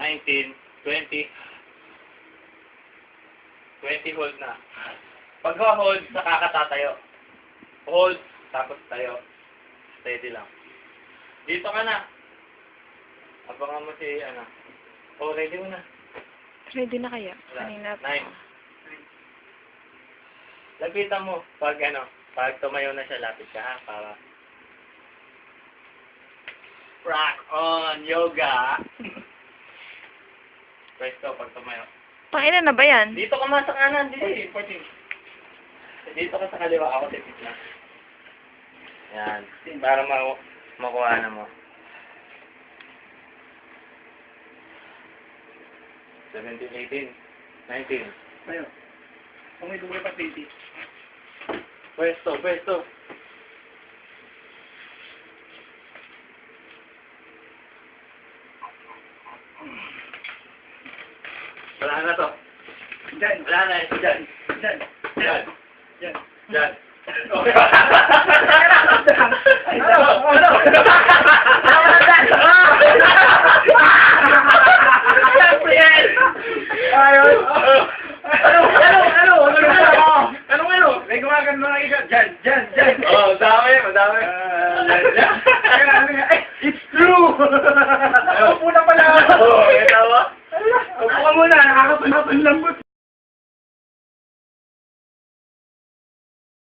19, 20. 20 hold na. Pag hold, saka ka tatayo. Hold, tapos tayo. Steady lang. Dito ka na. Abangan mo si, ano. Oh, ready mo na. Ready na kaya? Kanina pa. 9. Lapitan mo. Pag, ano, pag tumayo na siya, lapit ka, ha? Para. Rock on, yoga. Presto, pag tumayo. Pangina na ba yan? Dito ka man sa kanan, dito eh, 14. Dito ka sa kaliwa, ako tipid na. Yan, para makuha na mo. 17, 18, 19. Ayun. Kung may dulo pa 20. Pwesto, pwesto. Wala na to. Diyan. Wala na, dyan. Diyan. Dyan. Diyan. Dyan. Ano? Ano? Siyempre yan! Ayun. Ano? May gumagan mo lang isa. Diyan. Oh, madami. Ay,